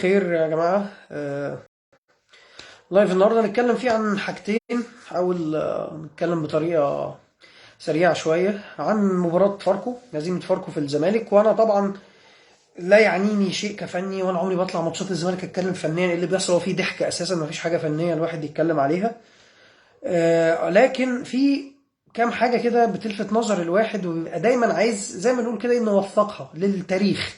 الخير يا جماعة. لايف النهاردة هنتكلم فيه عن حاجتين. حاول نتكلم بطريقة سريعة شوية عن مباراة فاركو، هزيمة فاركو في الزمالك. وأنا طبعا لا يعنيني شيء كفني، وأنا عمري بطلع ماتشات الزمالك أتكلم فنيا. إيه اللي بيحصل هو فيه ضحك أساسا، مفيش حاجة فنية الواحد يتكلم عليها. لكن في كام حاجة كده بتلفت نظر الواحد، وبيبقى دايما عايز زي ما نقول كده نوثقها للتاريخ.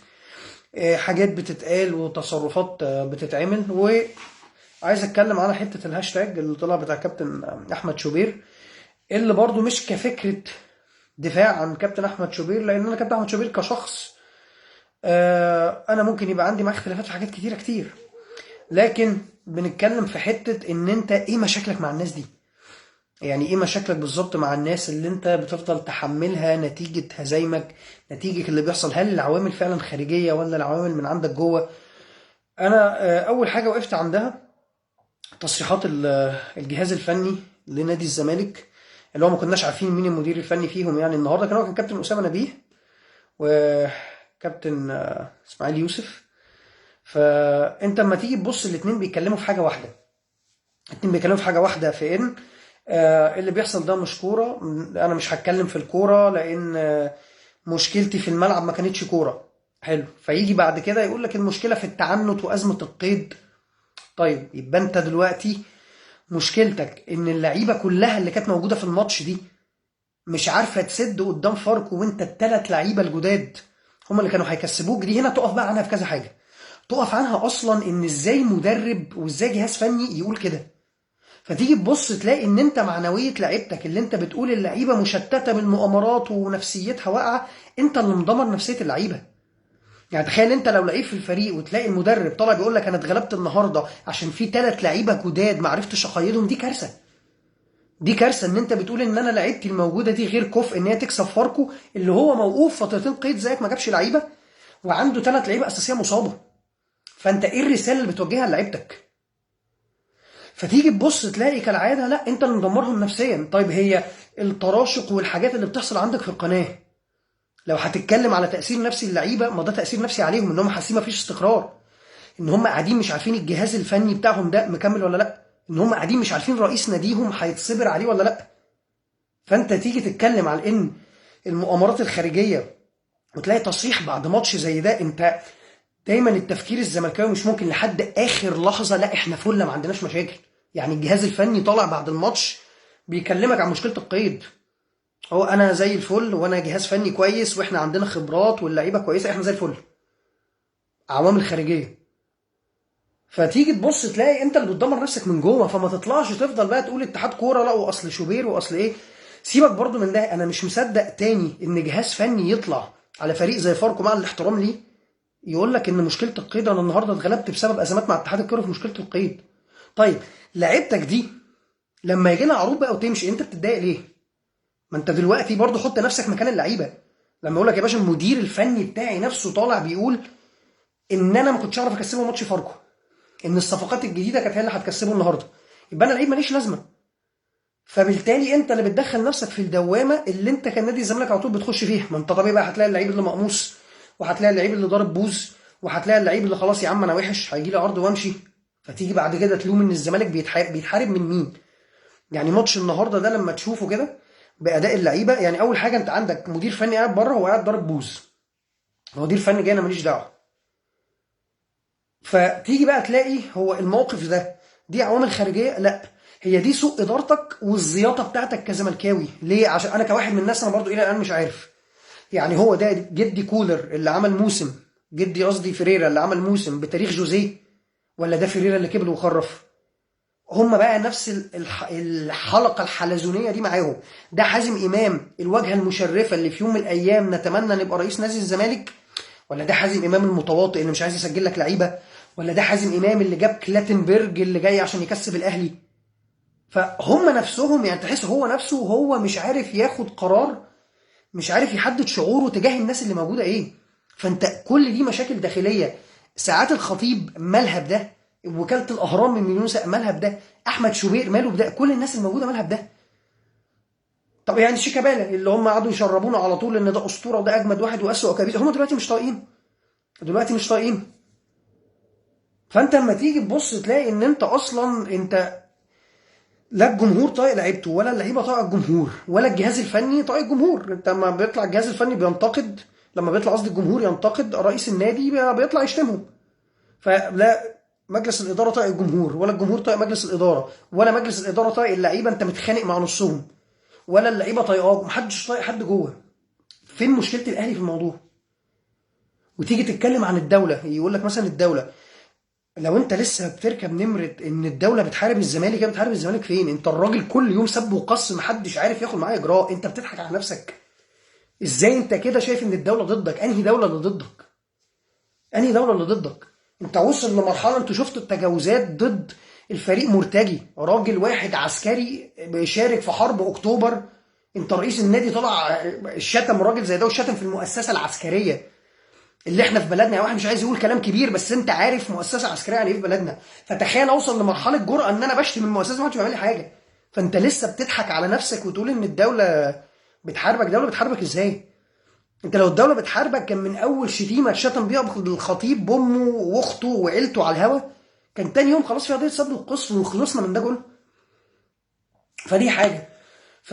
حاجات بتتقال وتصرفات بتتعمل. عايز اتكلم على حته الهاشتاج اللي طلع بتاع كابتن احمد شوبير، اللي برضو مش كفكره دفاع عن كابتن احمد شوبير، لان انا كابتن احمد شوبير كشخص انا ممكن يبقى عندي معاه اختلافات في حاجات كتيره كتير. لكن بنتكلم في حته ان انت ايه مشاكلك مع الناس دي. يعني ايه مشاكلك بالظبط مع الناس اللي انت بتفضل تحملها نتيجه هزايمك، نتيجه اللي بيحصل؟ هل العوامل فعلا خارجيه ولا العوامل من عندك جوه؟ انا اول حاجه وقفت عندها تصريحات الجهاز الفني لنادي الزمالك، اللي هو ما كناش عارفين مين المدير الفني فيهم. يعني النهارده كان كابتن اسامه نبيه وكابتن اسماعيل يوسف. فانت لما تيجي تبص الاثنين بيتكلموا في حاجه واحده. الاثنين بيتكلموا في حاجه واحده، في ان اللي بيحصل ده مش كوره. انا مش هتكلم في الكوره لان مشكلتي في الملعب ما كانتش كوره. حلو. فيجي بعد كده يقول لك المشكله في التعنت وازمه القيد. طيب يبقى انت دلوقتي مشكلتك ان اللعيبه كلها اللي كانت موجوده في الماتش دي مش عارفه تسد قدام فاركو، وانت الثلاث لعيبه الجداد هم اللي كانوا هيكسبوك. دي هنا تقف بقى عنها في كذا حاجه. تقف عنها اصلا ان ازاي مدرب وازاي جهاز فني يقول كده. فتيجي تبص تلاقي ان انت معنويه لعيبتك، اللي انت بتقول اللعيبه مشتته بالمؤامرات ونفسيتها واقعه، انت اللي مدمر نفسيه اللعيبه. يعني تخيل انت لو لعيب في الفريق وتلاقي المدرب طالع بيقول لك انا اتغلبت النهارده عشان في ثلاث لعيبه جداد ما عرفتش اقيدهم. دي كارثه. دي كارثه ان انت بتقول ان انا لعيبتي الموجوده دي غير كفء ان هي تكسب فاركو، اللي هو موقوف فترتين قيد زيك ما جابش لعيبه، وعنده ثلاث لعيبه اساسيه مصابه. فانت ايه الرساله اللي بتوجهها لعيبتك؟ فتيجي تبص تلاقي كالعاده لا، انت اللي مدمرهم نفسيا. طيب هي التراشق والحاجات اللي بتحصل عندك في القناه، لو هتتكلم على تاثير نفسي اللعيبه، ما ده تاثير نفسي عليهم، ان هم حاسين مفيش استقرار، ان هم قاعدين مش عارفين الجهاز الفني بتاعهم ده مكمل ولا لا، ان هم قاعدين مش عارفين رئيس ناديهم هيتصبر عليه ولا لا. فانت تيجي تتكلم على ان المؤامرات الخارجيه وتلاقي تصريح بعد ماتش زي ده. انت دايما التفكير الزملكاوي مش ممكن لحد اخر لحظه لا احنا فل ما عندناش مشاكل. يعني الجهاز الفني طالع بعد الماتش بيكلمك عن مشكله القيد. هو انا زي الفل وانا جهاز فني كويس واحنا عندنا خبرات واللعيبه كويسه، احنا زي الفل. عوامل خارجيه. فتيجي تبص تلاقي انت اللي بتدمر نفسك من جوه. فما تطلعش تفضل بقى تقول اتحاد كوره لا واصل شوبير واصل ايه. سيبك برضو من ده. انا مش مصدق تاني ان جهاز فني يطلع على فريق زي فاركو مع الاحترام ليه يقول لك ان مشكله القيد، انا النهارده اتغلبت بسبب ازمات مع اتحاد الكوره في مشكله القيد. طيب لعيبتك دي لما يجي لها عروض بقى وتمشي انت بتتضايق ليه؟ ما انت دلوقتي برضو حط نفسك مكان اللعيبه. لما يقول لك يا باشا المدير الفني بتاعي نفسه طالع بيقول ان انا ما كنتش اعرف اكسبه ماتش فاركو، ان الصفقات الجديده كانت هي اللي هتكسبه النهارده، يبقى انا لعيب ماليش لازمه. فبالتالي انت اللي بتدخل نفسك في الدوامه اللي انت كان نادي الزمالك على طول بتخش فيها. ما انت طبيعي بقى هتلاقي اللعيب اللي مقموص، وهتلاقي اللعيب اللي ضارب بوز، وهتلاقي اللعيب اللي خلاص يا عم انا وحش هيجي لي عرض وامشي. فتيجي بعد كده تلوم ان الزمالك بيتحارب من مين؟ يعني ماتش النهارده ده لما تشوفه كده باداء اللعيبه، يعني اول حاجه انت عندك مدير فني قاعد بره هو قاعد ضارب بوز، مدير فني جاي انا ماليش دعوه. فتيجي بقى تلاقي هو الموقف ده دي عوامل خارجيه؟ لا، هي دي سوء ادارتك والزياطه بتاعتك كزملكاوي. ليه؟ عشان انا كواحد من الناس انا برضو الى الان مش عارف. يعني هو ده جدي كولر اللي عمل موسم، جدي قصدي فيريرا اللي عمل موسم بتاريخ جوزيه، ولا ده فيريرا اللي كبر وخرف؟ هم بقى نفس الحلقه الحلزونيه دي معاهم. ده حازم امام الواجهه المشرفه اللي في يوم من الايام نتمنى نبقى رئيس نادي الزمالك، ولا ده حازم امام المتواطئ اللي مش عايز يسجل لك لعيبه، ولا ده حازم امام اللي جاب كلاتنبرج اللي جاي عشان يكسب الاهلي؟ فهم نفسهم يعني تحس هو نفسه هو مش عارف ياخد قرار، مش عارف يحدد شعوره تجاه الناس اللي موجوده ايه. فانت كل دي مشاكل داخليه. ساعات الخطيب مالها بده، وكاله الاهرام من مليون مالها بده، احمد شوبير ماله بده، كل الناس الموجوده مالها بده. طب يعني شيكابالا اللي هم قعدوا يشربونا على طول ان ده اسطوره وده اجمد واحد واسوأ كبير، هم دلوقتي مش طايقين. دلوقتي مش طايقين. فانت لما تيجي تبص تلاقي ان انت اصلا انت لا الجمهور طايق لعيبته، ولا اللعيبه طايقه الجمهور، ولا الجهاز الفني طايق الجمهور. انت لما بيطلع الجهاز الفني بينتقد، لما بيطلع قصدي الجمهور ينتقد رئيس النادي بيطلع يشتمهم. فلا مجلس الاداره طايق الجمهور، ولا الجمهور طايق مجلس الاداره، ولا مجلس الاداره طايق اللعيبه، انت متخانق مع نصهم، ولا اللعيبه طايقاك، محدش طايق حد جوه. فين مشكله الاهلي في الموضوع؟ وتيجي تتكلم عن الدوله، يقول لك مثلا الدوله، لو انت لسه بتركب نمره ان الدوله بتحارب الزمالك، هي بتحارب الزمالك فين؟ انت الراجل كل يوم سب وقص، محدش عارف ياخد معاه اجراء، انت بتضحك على نفسك. ازاي انت كده شايف ان الدوله ضدك؟ انهي دوله اللي ضدك؟ انهي دوله اللي ضدك؟ انت وصل لمرحله، انتوا شفتوا التجاوزات ضد الفريق مرتجي، راجل واحد عسكري بيشارك في حرب اكتوبر، انت رئيس النادي طلع شتم راجل زي ده، وشتم في المؤسسه العسكريه اللي احنا في بلدنا. يعني واحد مش عايز يقول كلام كبير، بس انت عارف مؤسسه عسكريه يعني ايه في بلدنا. فتخيل اوصل لمرحله جرأه ان انا بشتم المؤسسه ما حدش بيعمل لي حاجه. فانت لسه بتضحك على نفسك وتقول ان الدوله بتحاربك. دوله بتحاربك ازاي؟ انت لو الدوله بتحاربك كان من اول شتيمه اتشتم بيها الخطيب بامه واخته وعيلته على الهوا، كان تاني يوم خلاص في قضيه سب وقذف وخلصنا من ده كله. فدي حاجه. ف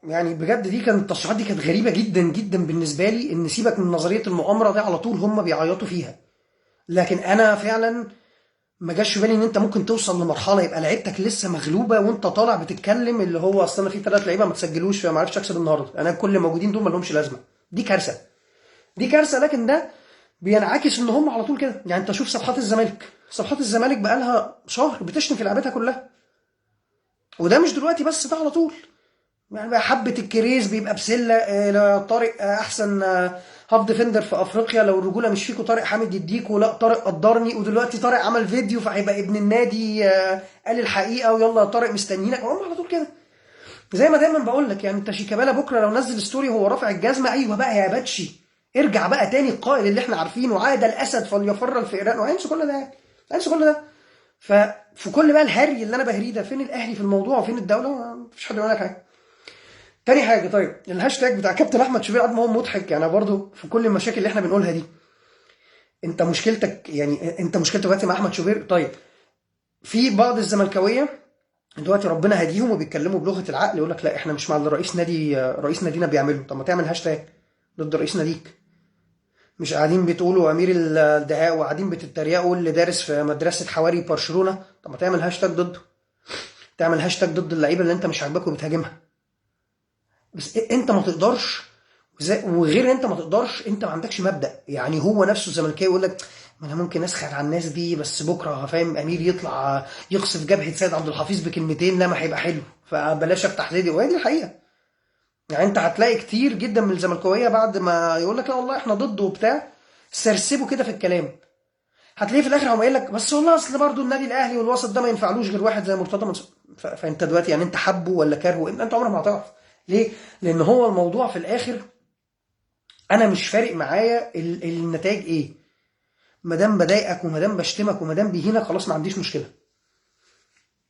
يعني بجد دي كانت التصريحات دي كانت غريبه جدا جدا بالنسبه لي، ان سيبك من نظريه المؤامره دي على طول هم بيعيطوا فيها. لكن انا فعلا ما جاش في بالي ان انت ممكن توصل لمرحله يبقى لعيبتك لسه مغلوبه وانت طالع بتتكلم اللي هو اصل انا في 3 لعيبه ما تسجلوش فما عرفتش اكسب النهارده، انا كل اللي موجودين دول ما لهمش لازمه. دي كارثه. دي كارثه. لكن ده بينعكس ان هم على طول كده. يعني انت شوف صفحات الزمالك، صفحات الزمالك بقى لها شهر بتشتم في لعبتها كلها. وده مش دلوقتي بس، ده على طول. يعني بقى حبة الكريز بيبقى بسلة، طارق أحسن هاف ديفندر في أفريقيا، لو الرجولة مش فيكو طارق حامد يديكوا، لا طارق قدرني. ودلوقتي طارق عمل فيديو فهيبقى ابن النادي، قال الحقيقة ويلا يا طارق مستنيينك. هم على طول كده. زي ما دايما بقول لك، يعني انت شيكابالا بكره لو نزل ستوري وهو رافع الجزمه، ايوه بقى يا باتشي ارجع بقى تاني القائل اللي احنا عارفينه، عاد الاسد فليفر الفئران، وهينسوا كل ده يعني. هينسوا كل ده. ففي كل بقى الهري اللي انا بهريه ده، فين الاهلي في الموضوع وفين الدوله؟ مفيش حد يقول لك حاجه. تاني حاجه، طيب الهاشتاج بتاع كابتن احمد شوبير قد ما هو مضحك، يعني برضه في كل المشاكل اللي احنا بنقولها دي، انت مشكلتك يعني انت مشكلتك دلوقتي مع احمد شوبير. طيب في بعض الزملكاويه دلوقتي ربنا هديهم وبيتكلموا بلغه العقل، يقول لك لا احنا مش مع اللي رئيس نادينا بيعمله. طب ما تعمل هاشتاج ضد رئيس ناديك. مش قاعدين بتقولوا امير الدهاء وقاعدين بتتريقوا اللي دارس في مدرسه حواري برشلونه؟ طب ما تعمل هاشتاج ضده. تعمل هاشتاج ضد اللعيبه اللي انت مش عاجباك وبتهاجمها. بس انت ما تقدرش، وغير انت ما تقدرش، انت ما عندكش مبدأ. يعني هو نفسه الزملكاوي يقول لك ما انا ممكن اسخر على الناس دي، بس بكره فاهم امير يطلع يقصف جبهه سيد عبد الحفيظ بكلمتين، لا ما هيبقى حلو، فبلاش افتح زي دي. وهي دي الحقيقه. يعني انت هتلاقي كتير جدا من الزملكاويه بعد ما يقول لك لا والله احنا ضده وبتاع، سرسبوا كده في الكلام، هتلاقيه في الاخر هو قايل لك بس والله اصل برضه النادي الاهلي والوسط ده ما ينفعلوش غير واحد زي مرتضى منصور. فانت دلوقتي يعني انت حبه ولا كارهه؟ انت عمرك ما هتعرف. ليه؟ لان هو الموضوع في الاخر انا مش فارق معايا النتائج ايه. ما دام بضايقك وما دام بشتمك وما دام بيهينك، خلاص ما عنديش مشكله.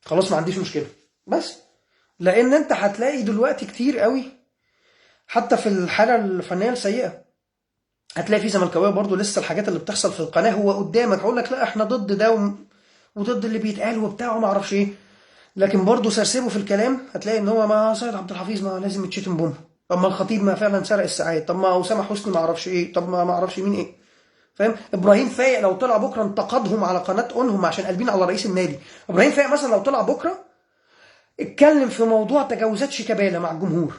خلاص ما عنديش مشكله. بس لان انت هتلاقي دلوقتي كتير قوي، حتى في الحاله الفنيه السيئه، هتلاقي في زملكاويه برضو لسه الحاجات اللي بتحصل في القناه هو قدامك هقول لك لا احنا ضد ده وضد اللي بيتقال وبتاع وما اعرفش ايه. لكن برضه سرسبه في الكلام، هتلاقي ان هو ما سيد عبد الحفيظ ما لازم يتشتم بومه، طب ما الخطيب ما فعلا سرق الساعات، طب ما اسامه حسني ما اعرفش ايه، طب ما اعرفش مين ايه. فاهم؟ ابراهيم فايق لو طلع بكره انتقدهم على قناه اونهم عشان قلبين على رئيس النادي. ابراهيم فايق مثلا لو طلع بكره اتكلم في موضوع تجاوزات شيكابالا مع الجمهور،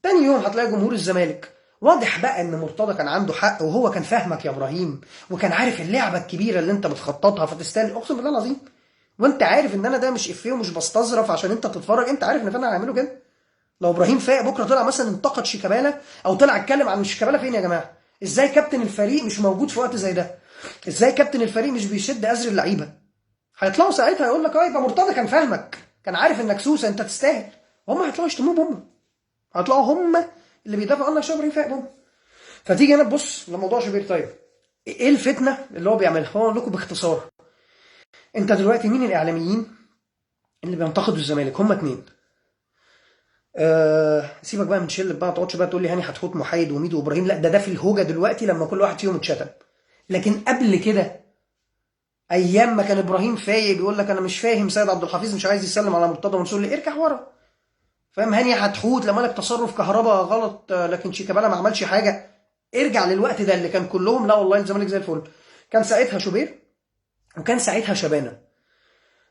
تاني يوم هتلاقي جمهور الزمالك واضح بقى ان مرتضى كان عنده حق، وهو كان فاهمك يا ابراهيم، وكان عارف اللعبه الكبيره اللي انت بتخططها فتستاهل. اقسم بالله العظيم. وانت عارف ان انا ده مش افيه ومش بستظرف عشان انت تتفرج، انت عارف ان فعلا هعمله كده. لو ابراهيم فايق بكره طلع مثلا انتقد شيكابالا او طلع اتكلم عن شيكابالا، فين يا جماعه؟ ازاي كابتن الفريق مش موجود في وقت زي ده؟ ازاي كابتن الفريق مش بيشد ازر اللعيبه؟ هيطلعوا ساعتها يقول لك اه يبقى مرتضى كان فاهمك، كان عارف انك سوسه انت تستاهل. هم هيطلعوا يشتموه بهم، هيطلعوا هم اللي بيدافعوا عنك عشان ابراهيم فايق بهم. فتيجي هنا تبص لموضوع شوبير. طيب ايه الفتنه اللي هو بيعملها؟ هو اقول لكم باختصار. انت دلوقتي مين الاعلاميين اللي بينتقدوا الزمالك؟ هم اتنين. سيبك بقى من شله بقى، ما تقعدش بقى تقول لي هاني حتحوت محايد وميدو وابراهيم، لا ده في الهوجه دلوقتي لما كل واحد فيهم اتشتم. لكن قبل كده ايام ما كان ابراهيم فايق بيقول لك انا مش فاهم سيد عبد الحفيظ مش عايز يسلم على مرتضى منصور ليه، ارجع ورا. فاهم؟ هاني حتحوت لما لك تصرف كهرباء غلط، لكن شيكابالا ما عملش حاجه. ارجع للوقت ده اللي كان كلهم لا والله الزمالك زي الفل. كان ساعتها شوبير وكان ساعتها شبانه.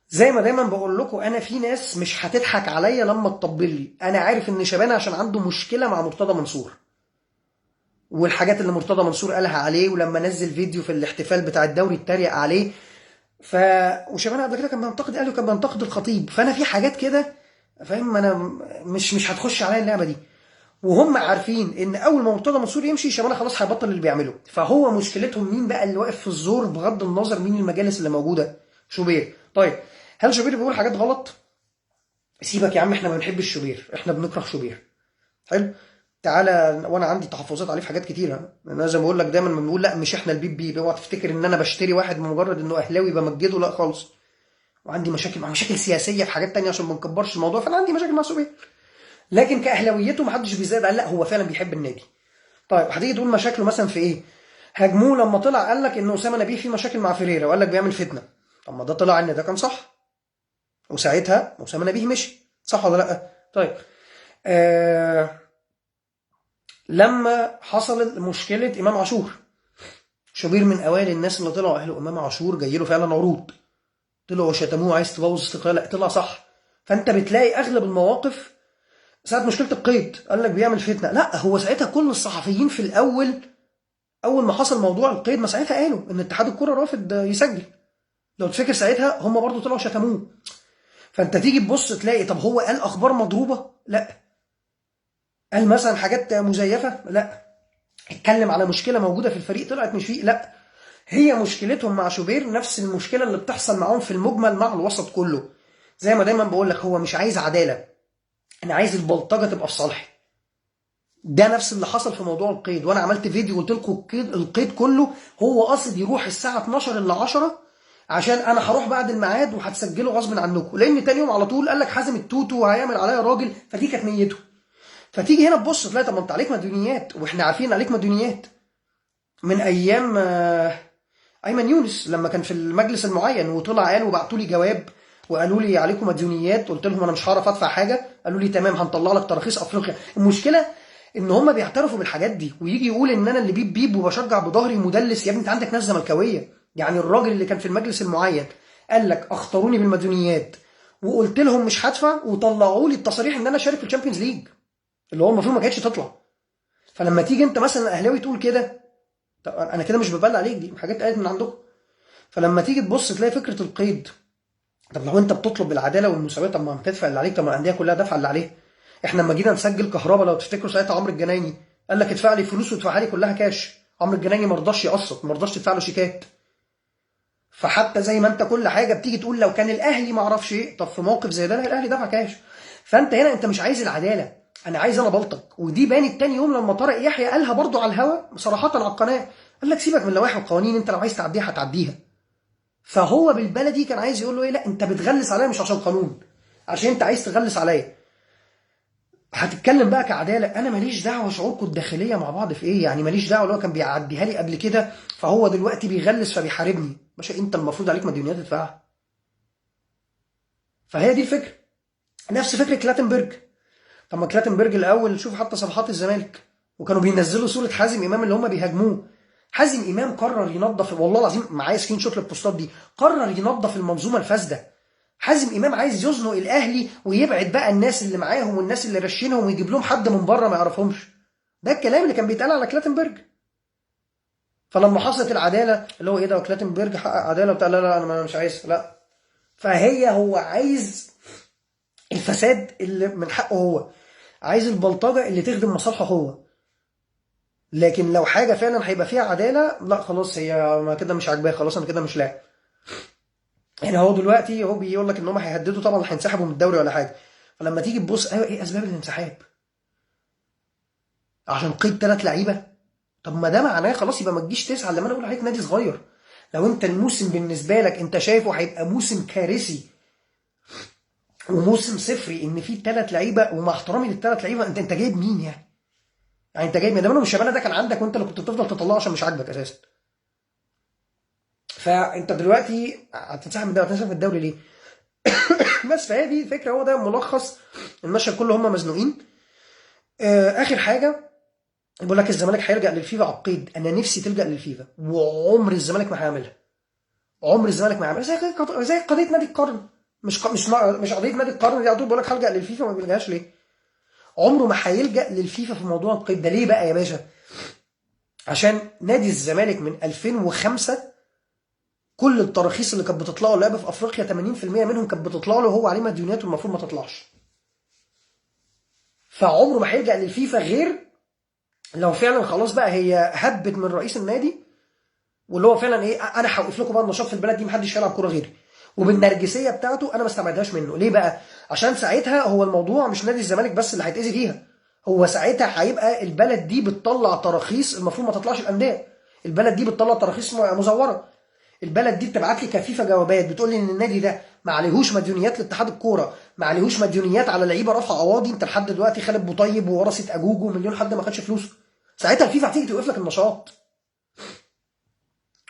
زي ما دايما بقول لكم، انا في ناس مش هتضحك عليا لما تطبل لي. انا عارف ان شبانه عشان عنده مشكله مع مرتضى منصور، والحاجات اللي مرتضى منصور قالها عليه، ولما نزل فيديو في الاحتفال بتاع الدوري اتريق عليه. ف وشبانه قبل كده كان بينتقد الاهلي وكان بينتقد الخطيب. فانا في حاجات كده، فاهم؟ انا مش هتخش عليا اللعبه دي. وهم عارفين ان اول ما مرتضى منصور يمشي شبانه خلاص هيبطل اللي بيعمله. فهو مشكلتهم مين بقى اللي واقف في الزور، بغض النظر مين المجالس اللي موجوده؟ شوبير. طيب، هل شوبير بيقول حاجات غلط؟ سيبك يا عم، احنا ما بنحبش شوبير، احنا بنكره شوبير. حلو. تعالى، وانا عندي تحفظات عليه في حاجات كتيره. انا زي ما بقول لك دايما بنقول لا مش احنا البيب بيب. اوعى تفتكر ان انا بشتري واحد بمجرد انه اهلاوي بمجده، لا خالص. وعندي مشاكل مع مشاكل سياسيه في حاجات تانية عشان ما نكبرش الموضوع. فانا عندي مشاكل مع شوبير، لكن كاهلاويته محدش بيزايد عليه، لا هو فعلا بيحب النادي. طيب، هتيجي تقول مشاكله مثلا في ايه؟ هاجموه لما طلع قال لك ان اسامه نبيه في مشاكل مع فيريرا وقال لك بيعمل فتنه. طب ما ده طلع ان ده كان صح، وساعتها اسامه نبيه مشي، صح ولا لا؟ طيب، آه لما حصلت مشكله امام عاشور، شوبير من اوائل الناس اللي طلعوا قالوا امام عاشور جاي له فعلا عروض. طلعوا شتموه عايز تبوظ استقلاله، لا طلع صح. فانت بتلاقي اغلب المواقف ساعه مشكله القيد قال لك بيعمل فتنه، لا هو ساعتها كل الصحفيين في الاول اول ما حصل موضوع القيد ما ساعتها قالوا ان اتحاد الكره رافض يسجل. لو تفكر ساعتها هم برضو طلعوا شتموه. فانت تيجي تبص تلاقي طب هو قال اخبار مضروبه؟ لا. قال مثلا حاجات مزيفه؟ لا. اتكلم على مشكله موجوده في الفريق طلعت مش فيه؟ لا. هي مشكلتهم مع شوبير نفس المشكله اللي بتحصل معاهم في المجمل مع الوسط كله. زي ما دايما بقول لك، هو مش عايز عداله، انا عايز البلطجه تبقى في صالحي. ده نفس اللي حصل في موضوع القيد، وانا عملت فيديو قلت لكم القيد كله هو قصد يروح الساعه 12 ل 10 عشان انا هروح بعد الميعاد وهتسجلوا غصب عنكم، لان تاني يوم على طول قال لك حازم التوتو وهيعمل عليا راجل. فدي كانت نيته. فتيجي هنا تبص تلاقي طب ما انت عليك مديونيات، واحنا عارفين عليك مديونيات من ايام ايمن يونس لما كان في المجلس المعين، وطلع قال وبعتوا لي جواب وقالوا لي عليكم مديونيات. قلت لهم انا مش هعرف ادفع حاجه. قالوا لي تمام هنطلع لك تراخيص افريقيا. المشكله ان هم بيعترفوا بالحاجات دي، ويجي يقول ان انا اللي بيب بيب وبشجع بظهري مدلس. يا ابني انت عندك ناس زملكاويه. يعني الراجل اللي كان في المجلس المعين قال لك اخطروني بالمديونيات وقلت لهم مش هدفع، وطلعوا لي التصاريح ان انا شارك في الشامبيونز ليج اللي هو المفروض ما كانتش تطلع. فلما تيجي انت مثلا اهلاوي تقول كده، طب انا كده مش ببلع عليك، دي حاجات قالت من عندكم. فلما تيجي تبص تلاقي فكره القيد. طب لو انت بتطلب بالعداله والمساواه، طب ما تدفع اللي عليك. طب ما الانديه كلها دافعه اللي عليها. احنا لما جينا نسجل كهرباء لو تفتكروا ساعتها عمرو الجنايني قال لك ادفع لي فلوس وادفعها لي كلها كاش. عمرو الجنايني ما رضاش يقسط، ما رضاش تدفع له شيكات. فحتى زي ما انت كل حاجه بتيجي تقول لو كان الاهلي ما اعرفش ايه، طب في موقف زي ده لا الاهلي دفع كاش. فانت هنا انت مش عايز العداله، انا عايز انا بلطج. ودي بانت تاني يوم لما طارق يحيى قالها برضو على الهوا صراحه على القناه. قال لك سيبك من اللوائح والقوانين، انت لو عايز تعديها هتعديها. فهو بالبلدي كان عايز يقول له ايه، لا انت بتغلس عليا مش عشان قانون، عشان انت عايز تغلس عليا. هتتكلم بقى كعداله، انا ماليش دعوه شعوركم الداخليه مع بعض في ايه. يعني ماليش دعوه اللي هو كان بيعديها لي قبل كده فهو دلوقتي بيغلس فبيحاربني. باشا انت المفروض عليك مديونيات تدفعها. فهي دي الفكره. نفس فكره كلاتنبرج. طب ما كلاتنبرج الاول شوف حتى صفحات الزمالك وكانوا بينزلوا صوره حازم امام اللي هم بيهاجموه. حازم امام قرر ينظف، والله العظيم معايا سكرين شوت للبوستات دي، قرر ينظف المنظومه الفاسده. حازم امام عايز يزنق الاهلي ويبعد بقى الناس اللي معاهم والناس اللي راشينهم ويجيب لهم حد من بره ما يعرفهمش. ده الكلام اللي كان بيتقال على كلاتنبرج. فلما حصلت العداله اللي هو ايه ده كلاتنبرج حقق عداله وبتاع، لا لا انا مش عايز، لا. فهي هو عايز الفساد اللي من حقه هو، عايز البلطجه اللي تخدم مصالحه هو. لكن لو حاجه فعلا هيبقى فيها عداله، لا خلاص هي ما كده مش عاجباه، خلاص انا كده مش لاعب. يعني هو دلوقتي هو بيقول لك ان هم هيهددوا طبعا هينسحبوا من الدوري ولا حاجه. فلما تيجي تبص ايوه ايه اسباب الانسحاب؟ عشان قيد 3 لعيبه؟ طب ما ده معناه خلاص يبقى ما تجيش تسعى لما انا اقول عليك نادي صغير. لو انت الموسم بالنسبه لك انت شايفه هيبقى موسم كارثي وموسم صفري ان في 3 لعيبه، ومع احترامي لل3 لعيبه انت جايب مين يعني؟ انت جايب مين؟ ده مش شبانه ده كان عندك وانت اللي كنت بتفضل تطلعه عشان مش عاجبك اساسا. فانت دلوقتي هتنسحب من الدوري، هتنسحب من الدوري ليه؟ بس فهي دي الفكره، هو ده ملخص المشهد كله، هم مزنوقين. اخر حاجه بيقول لك الزمالك هيلجأ للفيفا على القيد. انا نفسي تلجأ للفيفا، وعمر الزمالك ما هيعملها. عمر الزمالك ما هيعملها. زي قضيه نادي القرن. مش قضيه نادي القرن دي على طول بيقول لك هلجأ للفيفا، ما بيلجاش ليه؟ عمره ما هيلجأ للفيفا في موضوع القيد ده. ليه بقى يا باشا؟ عشان نادي الزمالك من 2005 كل التراخيص اللي كانت بتطلع له لعب في افريقيا 80% منهم كانت بتطلع له هو عليه مديونيات والمفروض ما تطلعش. فعمره ما هيلجأ للفيفا غير لو فعلا خلاص بقى هي هبت من رئيس النادي، واللي هو فعلا ايه، انا هوقف لكم بقى النشاط في البلد دي، محدش هيلعب كوره غيري. وبالنرجسيه بتاعته انا ما استبعدهاش منه. ليه بقى؟ عشان ساعتها هو الموضوع مش نادي الزمالك بس اللي هيتاذي فيها، هو ساعتها هيبقى البلد دي بتطلع تراخيص المفروض ما تطلعش الانديه. البلد دي بتطلع تراخيص مزوره. البلد دي بتبعت لي كفيفه جوابات بتقول لي ان النادي ده ما عليهوش مديونيات لاتحاد الكوره، ما عليهوش مديونيات على لعيبه رفع قواضي. انت لحد دلوقتي خالد بوطيب وورثه اجوجو ومليون حد ما خدش فلوسه. ساعتها الفيفا هتيجي توقف لك النشاط.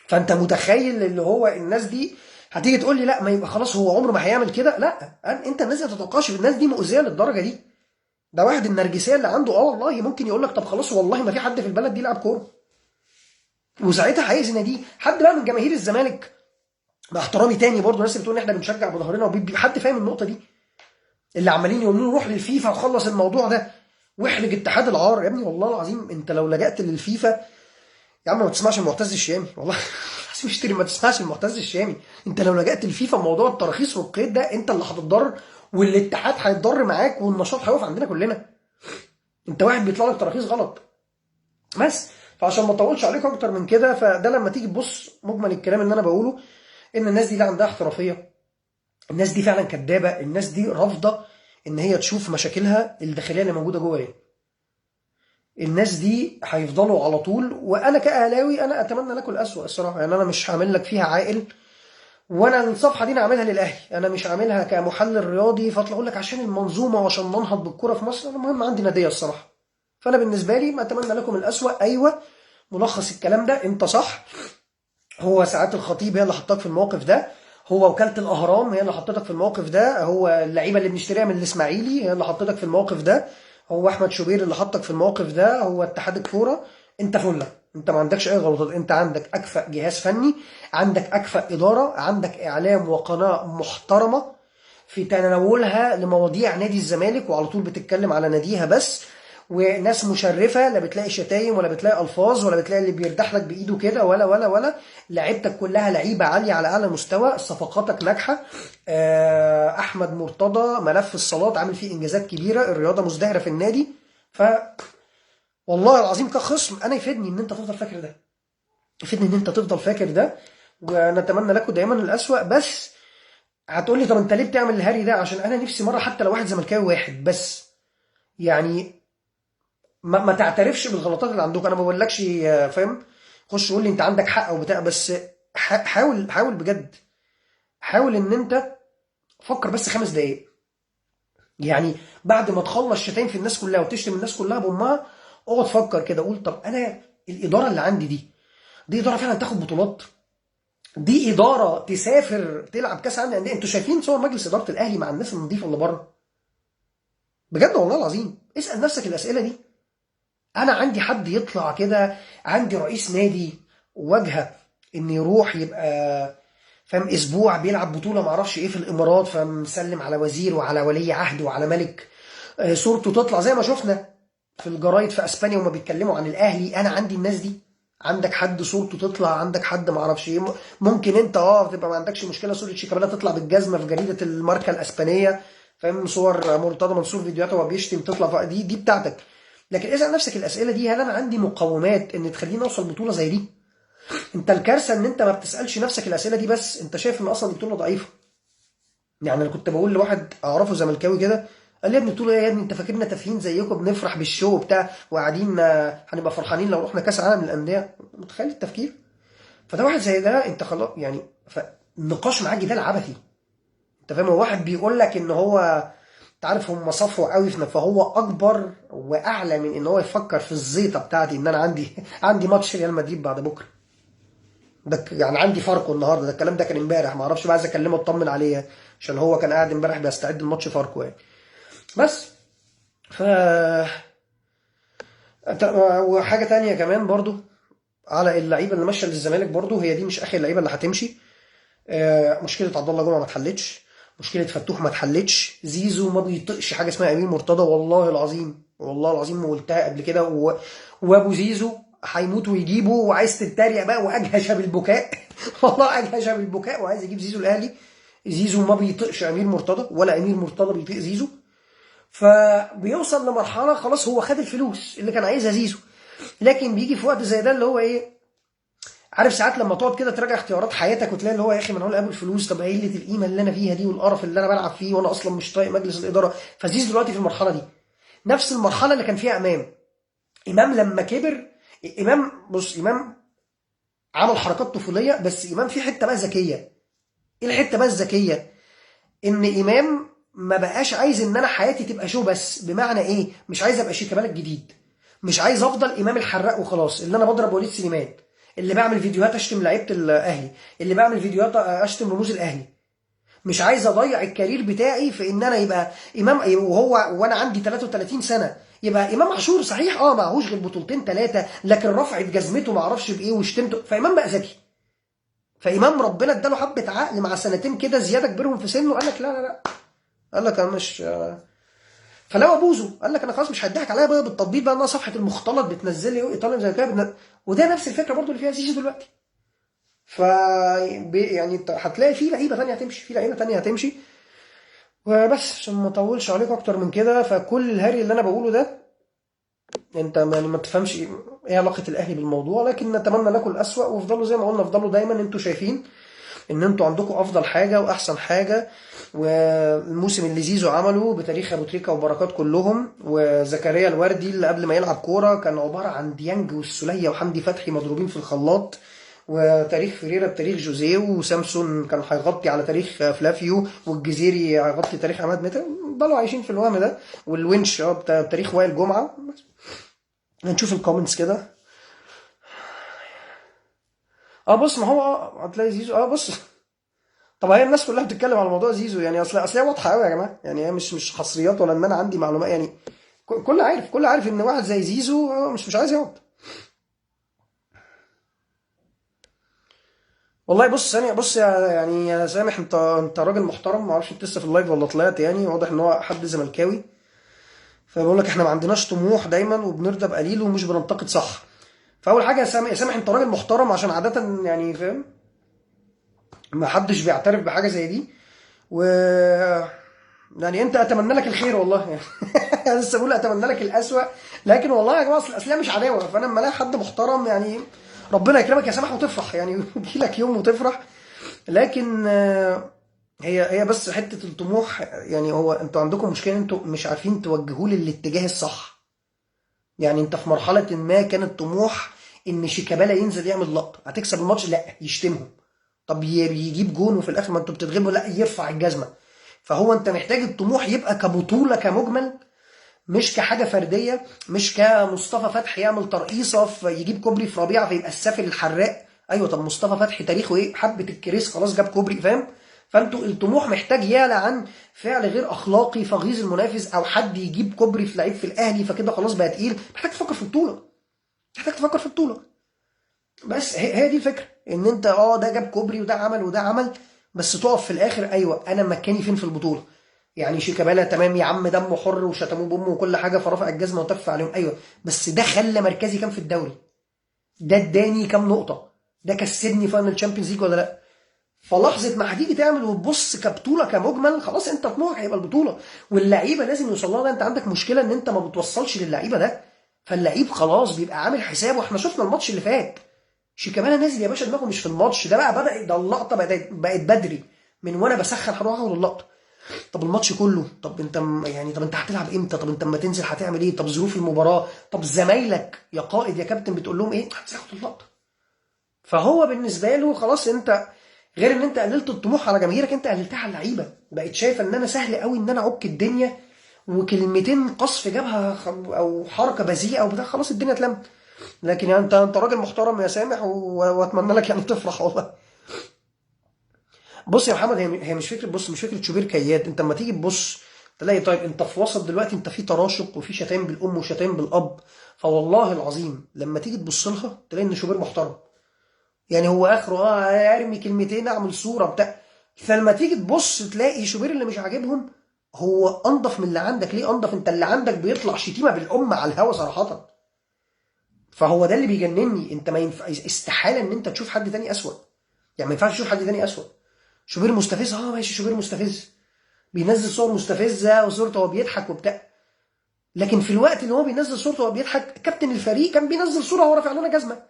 فانت متخيل اللي هو الناس دي هتيجي تقول لي لا ما يبقى خلاص هو عمره ما هيعمل كده؟ لا، انت الناس ما تتوقعش الناس دي مؤذيه للدرجه دي. ده واحد النرجسيه اللي عنده والله ممكن يقول لك طب خلاص والله ما في حد في البلد دي لعب كوره، وساعتها هيأذي ناديه. حد بقى من جماهير الزمالك، مع احترامي تاني برضه الناس اللي بتقول ان احنا بنشجع بظهرنا حد فاهم النقطه دي؟ اللي عمالين يقولوا له روح للفيفا وخلص الموضوع ده واحرج اتحاد العار. يا ابني والله العظيم انت لو لجأت للفيفا، يا عم ما تسمعش المعتز الشامي والله. اشتري، ما تسمعش المعتز الشامي. انت لو لجأت للفيفا موضوع التراخيص والقيد ده انت اللي هتتضرر، والاتحاد هيتضر معاك، والنشاط هيقف عندنا كلنا. انت واحد بيطلع لك تراخيص غلط بس. فعشان ما اطولش عليك اكتر من كده، فده لما تيجي تبص مجمل الكلام اللي انا بقوله، ان الناس دي لا عندها احترافيه، الناس دي فعلا كدابه، الناس دي رافضه ان هي تشوف مشاكلها الداخليه اللي موجوده جوه ايه. الناس دي هيفضلوا على طول. وانا كاهلاوي انا اتمنى لكم الاسوأ الصراحه، يعني انا مش هعمل لك فيها عاقل، وانا الصفحه دي انا عاملها للاهلي، انا مش عاملها كمحلل رياضي فاطلع اقول لك عشان المنظومه وعشان ننهض بالكوره في مصر. انا المهم عندي ناديه الصراحه. فانا بالنسبه لي ما اتمنى لكم الاسوأ. ايوه، ملخص الكلام ده انت صح. هو ساعات الخطيب هي اللي حطاك في الموقف ده، هو وكاله الاهرام هي اللي حطتك في الموقف ده، هو اللعيبه اللي بنشتريها من الاسماعيلي هي اللي حطتك في الموقف ده، هو احمد شوبير اللي حطك في الموقف ده، هو اتحاد الكوره. انت فله، انت ما عندكش اي غلطات، انت عندك اكفأ جهاز فني، عندك اكفأ اداره، عندك اعلام وقناه محترمه في تناولها لمواضيع نادي الزمالك، وعلى طول بتتكلم على ناديها بس، وناس مشرفه، لا بتلاقي شتايم ولا بتلاقي الفاظ ولا بتلاقي اللي بيردح لك بايده كده ولا لعيبتك كلها لعيبه عاليه على اعلى مستوى، صفقاتك ناجحه. احمد مرتضى ملف الصالات عامل فيه انجازات كبيره، الرياضه مزدهره في النادي. ف والله العظيم كخصم انا يفيدني ان انت تفضل فاكر ده، يفيدني ان انت تفضل فاكر ده، ونتمنى لكم دايما الاسوأ. بس هتقول لي طب انت ليه بتعمل الهري ده؟ عشان انا نفسي مره حتى لو واحد زملكاوي واحد بس يعني ما تعترفش بالغلطات اللي عندك. انا ما بقولكش فاهم، خش قول لي انت عندك حق او بتاع، بس حاول بجد، حاول ان انت فكر بس 5 دقايق. يعني بعد ما تخلص شتايم في الناس كلها وتشتم الناس كلها بامها، اقعد فكر كده، قول طب انا الاداره اللي عندي دي اداره فعلا تاخد بطولات؟ دي اداره تسافر تلعب كاس عالم للانديه؟ انتوا شايفين صور مجلس اداره الاهلي مع الناس النظيفه اللي بره؟ بجد والله العظيم اسال نفسك الاسئله دي. انا عندي حد يطلع كده، عندي رئيس نادي واجهه ان يروح يبقى فاهم اسبوع بيلعب بطوله معرفش ايه في الامارات، فمسلم على وزير وعلى ولي عهد وعلى ملك، صورته تطلع زي ما شفنا في الجرايد في اسبانيا وما بيتكلموا عن الاهلي. انا عندي الناس دي، عندك حد صورته تطلع، عندك حد معرفش ايه، ممكن انت تبقى ما عندكش مشكله صوره شيكابالا تطلع بالجزمه في جريده الماركه الاسبانيه، فاهم، صور مرتضى منصور فيديوهاته وهو بيشتم تطلع دي بتاعتك. لكن اسال نفسك الاسئله دي، هل انا عندي مقومات ان تخليني اوصل بطوله زي دي؟ انت الكارثه ان انت ما بتسالش نفسك الاسئله دي، بس انت شايف ان اصلا البطوله ضعيفه. يعني انا كنت بقول لواحد اعرفه زملكاوي كده، قال لي يا ابني البطوله ايه يا ابني؟ انت فاكرنا تافهين زيكم بنفرح بالشو بتاع وقاعدين هنبقى فرحانين لو رحنا كاس عالم للانديه؟ متخيل التفكير؟ فده واحد زي ده انت خلاص يعني، فالنقاش معاه جدال عبثي. انت فاهم، هو واحد بيقول لك ان هو انت عارف هم صفوا قوي فهو اكبر واعلى من ان هو يفكر في الزيطه بتاعتي ان انا عندي عندي ماتش ريال مدريد بعد بكره. يعني عندي فاركو النهارده، ده الكلام ده كان امبارح، ما اعرفش بقى، عايز اكلمه اطمن عليه عشان هو كان قاعد امبارح بيستعد الماتش فاركو يعني. بس ف وحاجه تانية كمان برضو على اللعيبه اللي ماشيه للزمالك برضو، هي دي مش اخر اللعيبه اللي هتمشي. مشكله عبد الله جمعه ما اتحلتش، مشكله فتوح ما اتحلتش، زيزو ما بيطقش حاجه اسمها امين مرتضى، والله العظيم والله العظيم، ما قلتها قبل كده وابو زيزو هيموت ويجيبه، وعايز تتريق بقى واجهش بالبكاء والله اجهش بالبكاء، وعايز يجيب زيزو الاهلي. زيزو ما بيطقش امير مرتضى، ولا امير مرتضى بيطيق زيزو. فبيوصل لمرحله خلاص هو خد الفلوس اللي كان عايزها زيزو، لكن بيجي في وقت زي ده اللي هو ايه، عارف ساعات لما تقعد كده تراجع اختيارات حياتك وتلاقي اللي هو يا اخي، ما انا هو قبل الفلوس، طب ايه قله القيمه اللي انا فيها دي والقرف اللي انا بلعب فيه وانا اصلا مش طايق مجلس الاداره. فزيزو دلوقتي في المرحله دي، نفس المرحله اللي كان فيها امام لما كبر. امام بص، امام عمل حركات طفوليه، بس امام في حته بقى ذكيه. ايه الحته بقى الذكيه؟ ان امام ما بقاش عايز ان انا حياتي تبقى شو بس، بمعنى ايه، مش عايز ابقى شيكابالا الجديد، مش عايز افضل امام الحراق وخلاص، اللي انا بضرب وليد سليمان، اللي بعمل فيديوهات اشتم لعيبه الاهلي، اللي بعمل فيديوهات اشتم رموز الاهلي. مش عايز اضيع الكارير بتاعي في ان انا يبقى امام وانا عندي 33 سنه. يبقى امام عاشور صحيح معهوش غير بطولتين ثلاثه، لكن رفعت جزمته ما اعرفش بايه وشتمته، فامام بقى ذكي. فامام ربنا اداله حبه عقل مع سنتين كده زياده كبرهم في سنه، قال لك لا لا لا، قال لك انا مش. فلو ابوزه قال لك انا خلاص مش هيضحك عليا بقى بالتطبيق بقى، انا صفحه المختلط بتنزل لي ايطاليا زي كده وده نفس الفكره برضو اللي فيها زيزو دلوقتي. ف يعني هتلاقي في لعيبه ثانيه هتمشي، في لعيبه ثانيه هتمشي. وبس عشان ما اطولش عليك اكتر من كده، فكل الهري اللي انا بقوله ده انت يعني ما تفهمش ايه علاقه الاهلي بالموضوع، لكن نتمنى لكم الاسوأ، وافضلوا زي ما قلنا، افضلوا دايما انتوا شايفين ان انتوا عندكم افضل حاجه واحسن حاجه. والموسم اللي زيزو عمله بتاريخ ابو تريكه وبركات كلهم، وزكريا الوردي اللي قبل ما يلعب كوره كان عباره عن ديانج والسوليه وحمدي فتحي مضروبين في الخلاط، وتاريخ فيريرا بتاريخ جوزيه، وسامسون كان هيغطي على تاريخ فلافيو، والجزيري هيغطي تاريخ عماد متعب. ضلوا عايشين في الوهم ده، والونش بتاريخ وائل جمعه. هنشوف الكومنتس كده. بص، ما هو هتلاقي زيزو بص. طب هي الناس كلها بتتكلم على موضوع زيزو، يعني اصل هي واضحه قوي يا جماعه، يعني هي مش حصريات ولا ان انا عندي معلومات يعني. كل عارف ان واحد زي زيزو مش عايز يقعد. والله بص ثانيه، بص يا سامح، انت راجل محترم، ما اعرفش انت لسه في اللايف ولا طلعت، يعني واضح ان هو حد زملكاوي. فبقول لك احنا ما عندناش طموح دايما، وبنرضى بقليل ومش بننتقد صح. فاول حاجه يا سامح انت راجل محترم، عشان عاده يعني فاهم، ما حدش بيعترف بحاجه زي دي. و يعني انت اتمنى لك الخير والله يعني انا لسه بقول اتمنى لك الاسوأ، لكن والله يا جماعه اصل هي مش عداوه، فانا لما الاقي حد محترم يعني ربنا يكرمك يا سماح وتفرح يعني يجي لك يوم وتفرح. لكن هي بس حته الطموح، يعني هو انتوا عندكم مشكله، انتوا مش عارفين توجهوه للاتجاه الصح. يعني انت في مرحله ما كان الطموح ان شيكابالا ينزل يعمل لقطه هتكسب الماتش، لا يشتمهم. طب يجيب جون وفي الاخر ما انتوا بتتغلبوا، لا يرفع الجزمه. فهو انت محتاج الطموح يبقى كبطوله كمجمل، مش كحاجه فرديه، مش كمصطفى فتحي يعمل ترقيصه يجيب كوبري في ربيعه فيبقى السافل الحراق. ايوه، طب مصطفى فتحي تاريخه ايه؟ حبه الكريس خلاص جاب كوبري، فاهم؟ فانتوا الطموح محتاج يعلى عن فعل غير اخلاقي فغيظ المنافس، او حد يجيب كوبري في لعيب في الاهلي فكده خلاص بقى تقيل. محتاج تفكر في بطوله، محتاج تفكر في بطوله. بس هي دي الفكره، ان انت ده جاب كوبري وده عمل وده عمل، بس تقف في الاخر ايوه انا مكاني فين في البطوله. يعني شيكابالا تمام يا عم، دمه حر وشتموه بامه وكل حاجه فرفع الجزمه وتف عليهم، ايوه، بس ده خلى مركزي كام في الدوري؟ ده اداني كام نقطه؟ ده كسبني فاينل تشامبيونز ليج ولا لا؟ فلحظه ما هتيجي تعمل وتبص كبطوله كمجمل، خلاص انت طموحك هيبقى البطوله، واللعيبه لازم يوصل لها ده. انت عندك مشكله ان انت ما بتوصلش للعيبه ده، فاللعيب خلاص بيبقى عامل حسابه. احنا شفنا الماتش اللي فات، شيكابالا نازل يا باشا دماغه مش في الماتش ده بقى، ده اللقطه بقت بدري، من وانا بسخن هروح اخد اللقطه. طب الماتش كله، طب انت يعني طب انت هتلعب امتى؟ طب انت اما تنزل هتعمل ايه؟ طب ظروف المباراه، طب زمايلك يا قائد يا كابتن بتقول لهم ايه؟ هتاخد اللقطه. فهو بالنسبه له خلاص، انت غير ان انت قللت الطموح على جماهيرك، انت قللتها على اللعيبه، بقت شايفه ان انا سهل قوي ان انا اعك الدنيا، وكلمتين قصف جابها او حركه بذيئه او بتاع خلاص الدنيا اتلمت. لكن يعني انت راجل محترم يا سامح، واتمنى لك يعني تفرح والله. بص يا محمد، هي مش فكره، بص مش فكره شوبير كياد. انت لما تيجي تبص تلاقي، طيب انت في وسط دلوقتي، انت في تراشق وفي شتايم بالام وشتايم بالاب، فوالله العظيم لما تيجي تبص لها تلاقي ان شوبير محترم. يعني هو اخره ارمي كلمتين، اعمل صوره بتاع. فلما تيجي تبص تلاقي شوبير اللي مش عاجبهم هو انضف من اللي عندك. ليه انضف؟ انت اللي عندك بيطلع شتيمه بالام على الهوا صراحه. فهو ده اللي بيجنني. انت ما ينفع، استحاله ان انت تشوف حد تاني اسوأ. يعني ما ينفعش تشوف حد تاني اسوأ. شوبير مستفز، ماشي، شوبير مستفز، بينزل صور مستفزه وصورته وهو بيضحك وبتاع. لكن في الوقت اللي هو بينزل صورته وهو بيضحك، كابتن الفريق كان بينزل صوره وهو رافع لنا جزمه.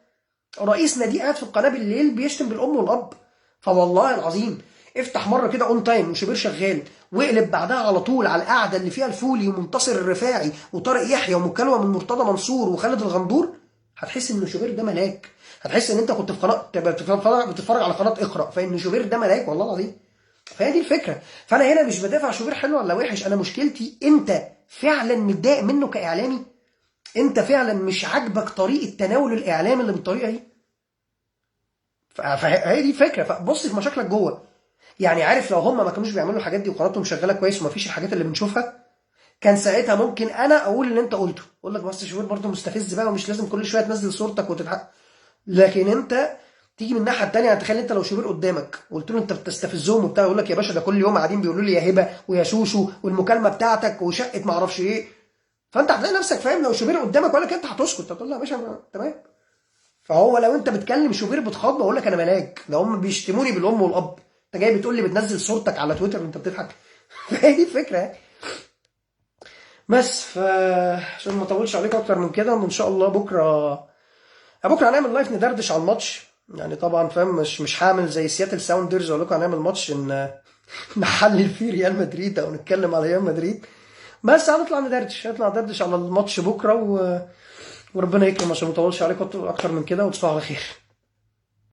رئيس نادي قاعد في القناه بالليل بيشتم بالام والاب. فوالله العظيم افتح مره كده اون تايم وشوبير شغال، واقلب بعدها على طول على القعده اللي فيها الفولي ومنتصر الرفاعي وطارق يحيى ومكالمه من مرتضى منصور وخالد الغندور، هتحس ان شوبير ده ملاك. هتحس ان انت كنت في قناه بتتفرج على قناه اقرا، فان شوبير ده ملاك والله العظيم. فهي دي الفكره. فانا هنا مش بدافع شوبير حلو ولا وحش، انا مشكلتي انت فعلا متضايق منه كاعلامي. انت فعلا مش عاجبك طريقه تناول الاعلام اللي بالطريقه دي. فهي دي الفكره. فبص في مشاكلك جوه. يعني عارف، لو هم ما كانوش بيعملوا الحاجات دي وقناتهم شغاله كويس ومفيش الحاجات اللي بنشوفها، كان ساعتها ممكن انا اقول اللي انت قلته، اقول لك بس شوبير برضه مستفز بقى، ومش لازم كل شويه تنزل صورتك وتضحك. لكن انت تيجي من الناحيه الثانيه، يعني تخيل انت لو شوبير قدامك وقلت له انت بتستفزهم وبتاع، يقول لك يا باشا ده كل يوم قاعدين بيقولوا لي يا هبه ويا شوشو والمكالمه بتاعتك وشقه ما اعرفش ايه. فانت هتلاقي نفسك فاهم، لو شوبير قدامك ولا انت هتسكت، هتقول له يا باشا تمام. فهو لو انت بتكلم شوبير بتخاطبه، اقول لك انا ملاك، ده هم بيشتموني بالام والاب، انت جاي بتقول لي بتنزل صورتك على تويتر وانت بتضحك. فهي دي الفكره يعني. بس عشان ما اطولش عليك اكتر من كده، ان شاء الله بكره هنعمل لايف ندردش على الماتش. يعني طبعا فاهم، مش هعمل زي سياتل ساوندرز اقول لكم هنعمل ماتش ان نحلل فيه ريال مدريد او نتكلم على ريال مدريد. بس هنطلع ندردش على الماتش بكره وربنا يكرم عشان ما اطولش عليكم اكتر من كده، وتصبحوا على خير.